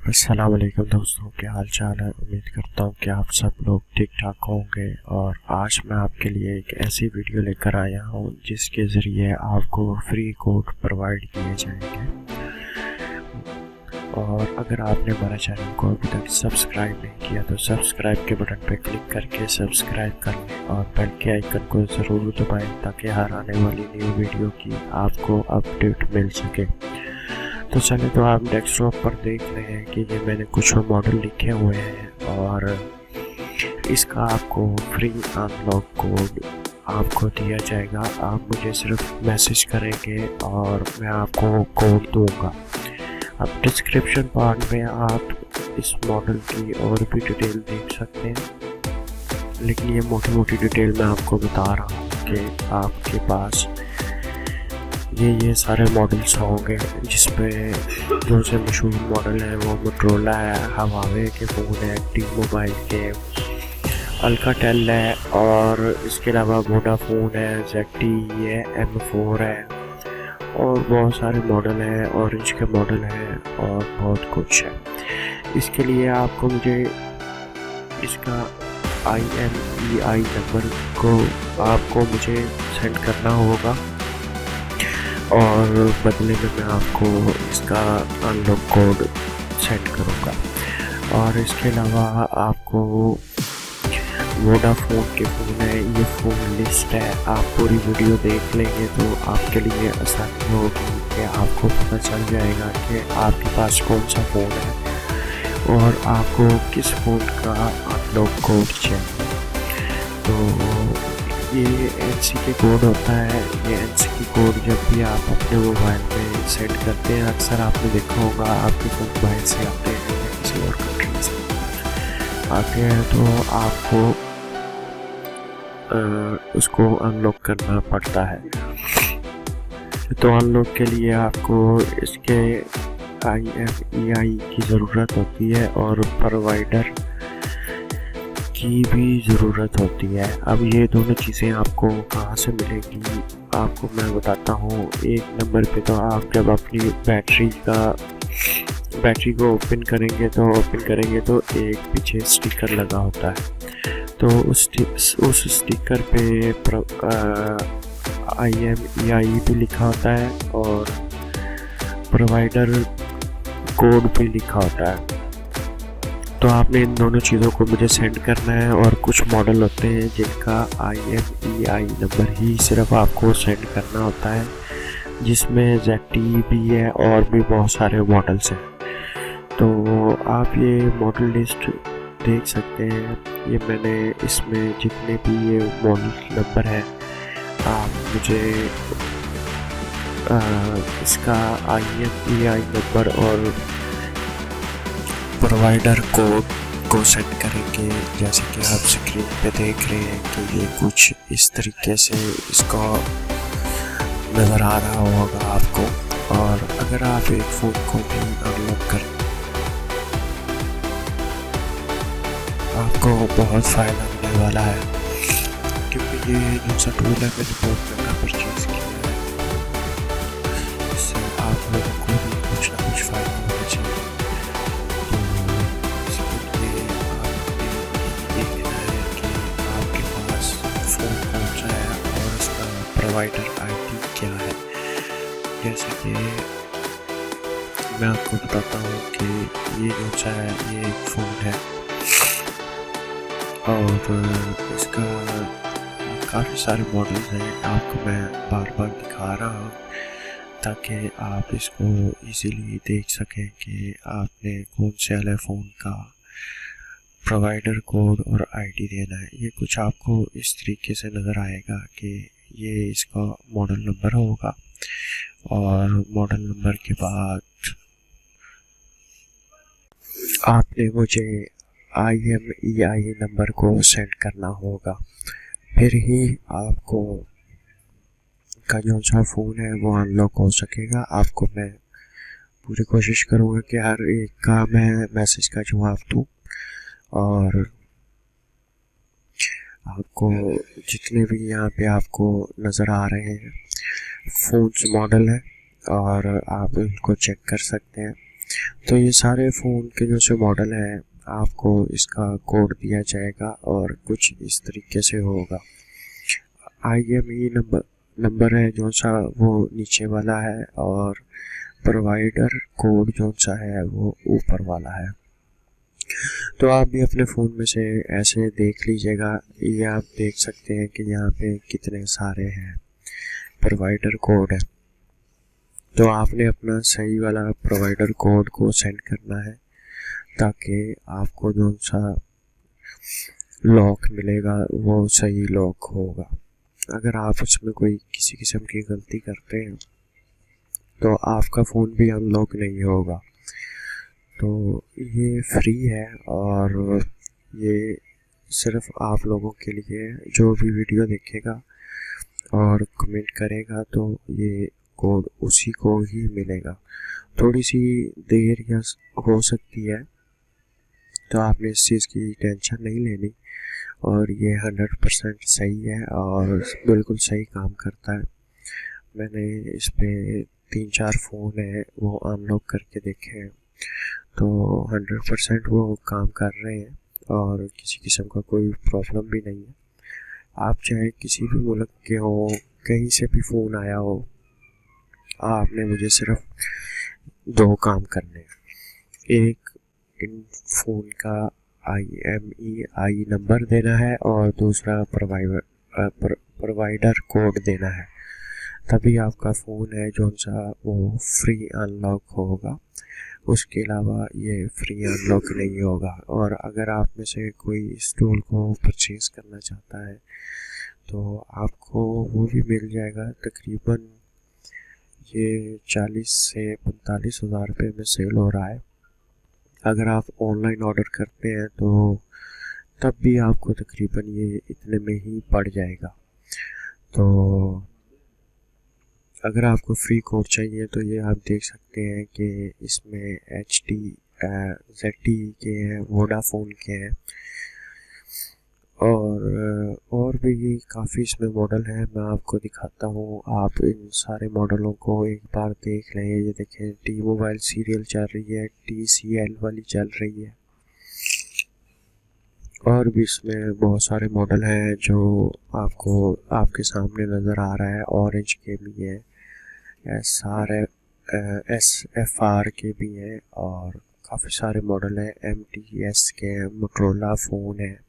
अस्सलाम वालेकुम दोस्तों, क्या हाल चाल है। उम्मीद करता हूँ कि आप सब लोग ठीक ठाक होंगे। और आज मैं आपके लिए एक ऐसी वीडियो लेकर आया हूँ जिसके ज़रिए आपको फ्री कोड प्रोवाइड किए जाएंगे। और अगर आपने हमारे चैनल को अभी तक सब्सक्राइब नहीं किया तो सब्सक्राइब के बटन पर क्लिक करके सब्सक्राइब कर लें और बेल के आइकन को ज़रूर दबाएं ताकि हर आने वाली न्यू वीडियो की आपको अपडेट मिल सके। तो चले, तो आप डेस्कटॉप पर देख रहे हैं कि ये मैंने कुछ मॉडल लिखे हुए हैं और इसका आपको फ्री अनलॉक कोड आपको दिया जाएगा। आप मुझे सिर्फ मैसेज करेंगे और मैं आपको कोड दूंगा। अब डिस्क्रिप्शन पार्ट में आप इस मॉडल की और भी डिटेल देख सकते हैं, लेकिन ये मोटी मोटी डिटेल मैं आपको बता रहा हूँ कि आपके पास ये सारे मॉडल्स होंगे, जिसमें जो से मशहूर मॉडल है वो मोटरोला है, हवावे के फ़ोन है, टी मोबाइल के, अल्काटेल है और इसके अलावा वोडाफोन है, ZTE है, M4 है और बहुत सारे मॉडल हैं, ऑरेंज के मॉडल हैं और बहुत कुछ है। इसके लिए आपको मुझे इसका IMEI नंबर को आपको मुझे सेंड करना होगा और बदले में मैं आपको इसका अनलॉक कोड सेंड करूँगा। और इसके अलावा आपको वोडाफोन के फ़ोन है, ये फ़ोन लिस्ट है, आप पूरी वीडियो देख लेंगे तो आपके लिए आसानी होगी कि आपको पता चल जाएगा कि आपके पास कौन सा फ़ोन है और आपको किस फ़ोन का अनलॉक कोड चाहिए। तो ये NCK कोड होता है। ये NCK कोड जब भी आप अपने मोबाइल में सेंड करते हैं, अक्सर आपने देखा होगा आपके मोबाइल से आते हैं या किसी और कंट्री से आते हैं, तो आपको उसको अनलॉक करना पड़ता है। तो अनलॉक के लिए आपको इसके IMEI की ज़रूरत होती है और प्रोवाइडर की भी ज़रूरत होती है। अब ये दोनों चीज़ें आपको कहाँ से मिलेगी आपको मैं बताता हूँ। एक नंबर पे तो आप जब अपनी बैटरी को ओपन करेंगे तो एक पीछे स्टिकर लगा होता है, तो उस स्टिकर पे IMEI भी लिखा होता है और प्रोवाइडर कोड भी लिखा होता है। तो आपने इन दोनों चीज़ों को मुझे सेंड करना है। और कुछ मॉडल होते हैं जिनका IMEI नंबर ही सिर्फ आपको सेंड करना होता है, जिसमें ZTE भी है और भी बहुत सारे मॉडल्स हैं। तो आप ये मॉडल लिस्ट देख सकते हैं। ये मैंने इसमें जितने भी ये मॉडल नंबर है आप मुझे इसका IMEI नंबर और प्रोवाइडर कोड को सेंड करेंगे। जैसे कि आप स्क्रीन पे देख रहे हैं कि ये कुछ इस तरीके से इसका नज़र आ रहा होगा आपको। और अगर आप एक फ़ोन को भी अनलॉक करें आपको बहुत फ़ायदा मिलने वाला है, क्योंकि ये जो सा टूल है मैंने बहुत महंगा परचेज़ किया है। इससे आप लोगों को भी कुछ ना कुछ फ़ायदा होना चाहिए। प्रोवाइडर ID क्या है। जैसे कि मैं आपको बताता हूँ कि ये जो है ये एक फ़ोन है और इसका काफ़ी सारे मॉडल्स हैं। आपको मैं बार बार दिखा रहा हूँ ताकि आप इसको इजीली देख सकें कि आपने कौन से वाले फ़ोन का प्रोवाइडर कोड और ID देना है। ये कुछ आपको इस तरीके से नज़र आएगा कि ये इसका मॉडल नंबर होगा और मॉडल नंबर के बाद आपने मुझे IMEI नंबर को सेंड करना होगा, फिर ही आपको का जो सा फ़ोन है वो अनलॉक हो सकेगा। आपको मैं पूरी कोशिश करूँगा कि हर एक का मैं मैसेज का जवाब दूँ और आपको जितने भी यहाँ पे आपको नज़र आ रहे हैं फ़ोन्स मॉडल है और आप इनको चेक कर सकते हैं। तो ये सारे फ़ोन के जो से मॉडल है आपको इसका कोड दिया जाएगा और कुछ इस तरीके से होगा। IMEI नंबर है जो सा वो नीचे वाला है और प्रोवाइडर कोड जो सा है वो ऊपर वाला है। तो आप भी अपने फ़ोन में से ऐसे देख लीजिएगा। ये आप देख सकते हैं कि यहाँ पे कितने सारे हैं प्रोवाइडर कोड है। तो आपने अपना सही वाला प्रोवाइडर कोड को सेंड करना है ताकि आपको जो सा लॉक मिलेगा वो सही लॉक होगा। अगर आप उसमें कोई किसी किस्म की गलती करते हैं तो आपका फ़ोन भी अनलॉक नहीं होगा। तो ये फ्री है और ये सिर्फ आप लोगों के लिए जो भी वीडियो देखेगा और कमेंट करेगा तो ये कोड उसी को ही मिलेगा। थोड़ी सी देर या हो सकती है तो आपने इस चीज़ की टेंशन नहीं लेनी और ये 100% सही है और बिल्कुल सही काम करता है। मैंने इस पे 3-4 फ़ोन है वो अनलॉक करके देखे हैं तो 100% वो काम कर रहे हैं और किसी किस्म का कोई प्रॉब्लम भी नहीं है। आप चाहे किसी भी मुल्क के हो, कहीं से भी फ़ोन आया हो, आपने मुझे सिर्फ 2 काम करने हैं। एक इन फ़ोन का IMEI नंबर देना है और दूसरा प्रोवाइडर कोड देना है, तभी आपका फ़ोन है जो सा वो फ्री अनलॉक होगा। उसके अलावा ये फ्री अनलॉक नहीं होगा। और अगर आप में से कोई इस टूल को परचेज़ करना चाहता है तो आपको वो भी मिल जाएगा। तकरीबन ये 40 से 45 हज़ार रुपये में सेल हो रहा है। अगर आप ऑनलाइन ऑर्डर करते हैं तो तब भी आपको तकरीबन ये इतने में ही पड़ जाएगा। तो अगर आपको फ्री कोड चाहिए तो ये आप देख सकते हैं कि इसमें HT ZTE के हैं, वोडाफोन के हैं और भी काफ़ी इसमें मॉडल हैं। मैं आपको दिखाता हूँ, आप इन सारे मॉडलों को एक बार देख लें। ये देखें, T-Mobile सीरियल चल रही है, TCL वाली चल रही है और भी इसमें बहुत सारे मॉडल हैं जो आपको आपके सामने नज़र आ रहा है। ऑरेंज के भी हैं, SFR के भी हैं और काफ़ी सारे मॉडल हैं। MTS के हैं, मोटरोला फ़ोन है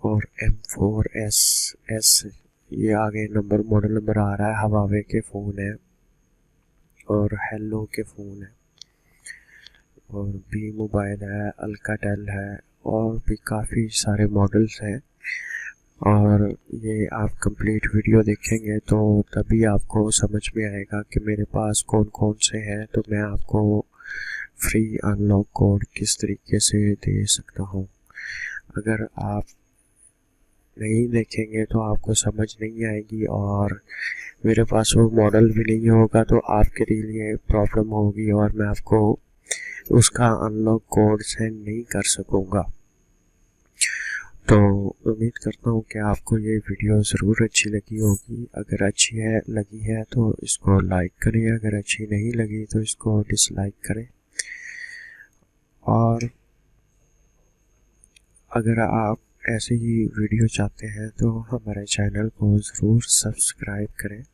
और M4S ये आगे मॉडल नंबर आ रहा है। हवावे के फ़ोन है और हेलो के फ़ोन है और B मोबाइल है, अल्काटेल है और भी काफ़ी सारे मॉडल्स हैं। और ये आप कंप्लीट वीडियो देखेंगे तो तभी आपको समझ में आएगा कि मेरे पास कौन कौन से हैं, तो मैं आपको फ्री अनलॉक कोड किस तरीके से दे सकता हूँ। अगर आप नहीं देखेंगे तो आपको समझ नहीं आएगी और मेरे पास वो मॉडल भी नहीं होगा तो आपके लिए प्रॉब्लम होगी और मैं आपको उसका अनलॉक कोड सेंड नहीं कर सकूँगा। तो उम्मीद करता हूँ कि आपको ये वीडियो ज़रूर अच्छी लगी होगी। अगर अच्छी लगी है तो इसको लाइक करें, अगर अच्छी नहीं लगी तो इसको डिसलाइक करें। और अगर आप ऐसे ही वीडियो चाहते हैं तो हमारे चैनल को ज़रूर सब्सक्राइब करें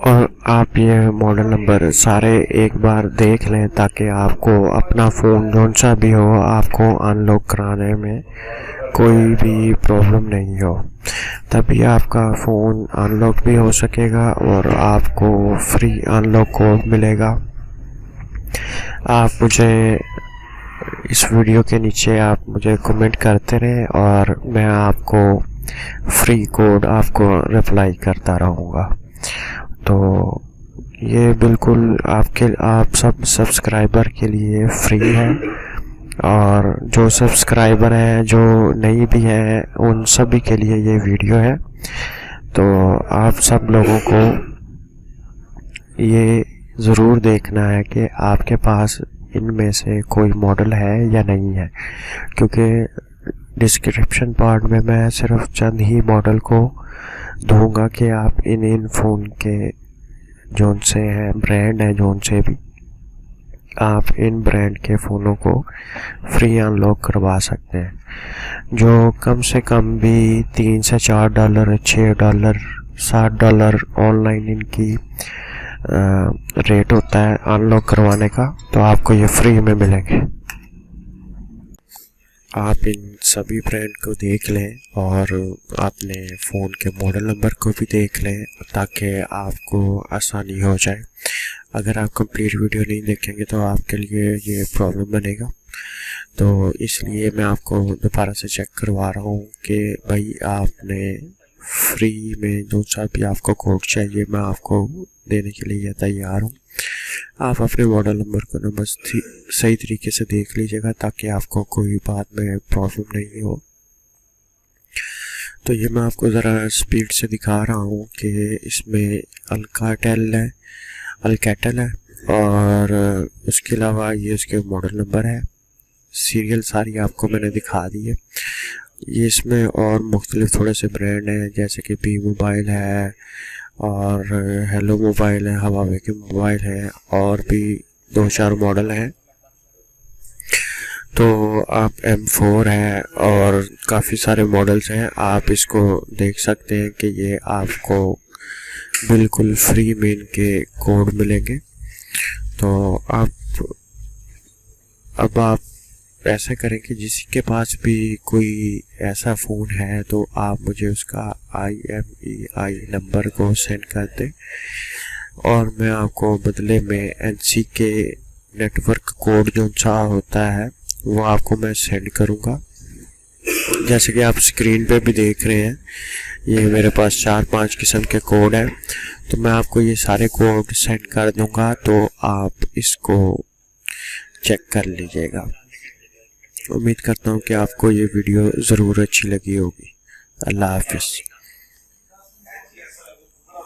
और आप ये मॉडल नंबर सारे एक बार देख लें ताकि आपको अपना फ़ोन जौन सा भी हो आपको अनलॉक कराने में कोई भी प्रॉब्लम नहीं हो, तभी आपका फ़ोन अनलॉक भी हो सकेगा और आपको फ्री अनलॉक कोड मिलेगा। आप मुझे इस वीडियो के नीचे आप मुझे कमेंट करते रहें और मैं आपको फ्री कोड आपको रिप्लाई करता रहूँगा। तो ये बिल्कुल आप सब सब्सक्राइबर के लिए फ्री है और जो सब्सक्राइबर हैं जो नहीं भी हैं उन सभी के लिए ये वीडियो है। तो आप सब लोगों को ये ज़रूर देखना है कि आपके पास इनमें से कोई मॉडल है या नहीं है, क्योंकि डिस्क्रिप्शन पार्ट में मैं सिर्फ चंद ही मॉडल को दूंगा कि आप इन फ़ोन के जोन से है ब्रांड है, जोन से भी आप इन ब्रांड के फ़ोनों को फ्री अनलॉक करवा सकते हैं, जो कम से कम भी $3 से $4, $6, $7 ऑनलाइन इनकी रेट होता है अनलॉक करवाने का। तो आपको ये फ्री में मिलेंगे। आप इन सभी ब्रांड को देख लें और अपने फ़ोन के मॉडल नंबर को भी देख लें ताकि आपको आसानी हो जाए। अगर आप कंप्लीट वीडियो नहीं देखेंगे तो आपके लिए ये प्रॉब्लम बनेगा, तो इसलिए मैं आपको दोबारा से चेक करवा रहा हूँ कि भाई आपने फ्री में जो सा भी आपको कोड चाहिए मैं आपको देने के लिए तैयार हूँ। आप अपने मॉडल नंबर को ना बस सही तरीके से देख लीजिएगा ताकि आपको कोई बाद में प्रॉब्लम नहीं हो। तो ये मैं आपको ज़रा स्पीड से दिखा रहा हूँ कि इसमें अल्कैटेल है और उसके अलावा ये उसके मॉडल नंबर है, सीरियल सारी आपको मैंने दिखा दी है। ये इसमें और मुख्तलिफ थोड़े से ब्रांड हैं, जैसे कि बी मोबाइल है और हेलो मोबाइल है, हवावे के मोबाइल है और भी 2-4 मॉडल हैं। तो आप M4 है और काफ़ी सारे मॉडल्स हैं, आप इसको देख सकते हैं कि ये आपको बिल्कुल फ्री में इनके कोड मिलेंगे। तो अब आप ऐसा करें कि जिसी के पास भी कोई ऐसा फ़ोन है तो आप मुझे उसका IMEI नंबर को सेंड कर दें और मैं आपको बदले में NC के नेटवर्क कोड जो सा होता है वो आपको मैं सेंड करूँगा। जैसे कि आप स्क्रीन पे भी देख रहे हैं, ये मेरे पास 4-5 किस्म के कोड हैं, तो मैं आपको ये सारे कोड सेंड कर दूँगा, तो आप इसको चेक कर लीजिएगा। उम्मीद करता हूँ कि आपको ये वीडियो ज़रूर अच्छी लगी होगी। अल्लाह हाफ़िज़।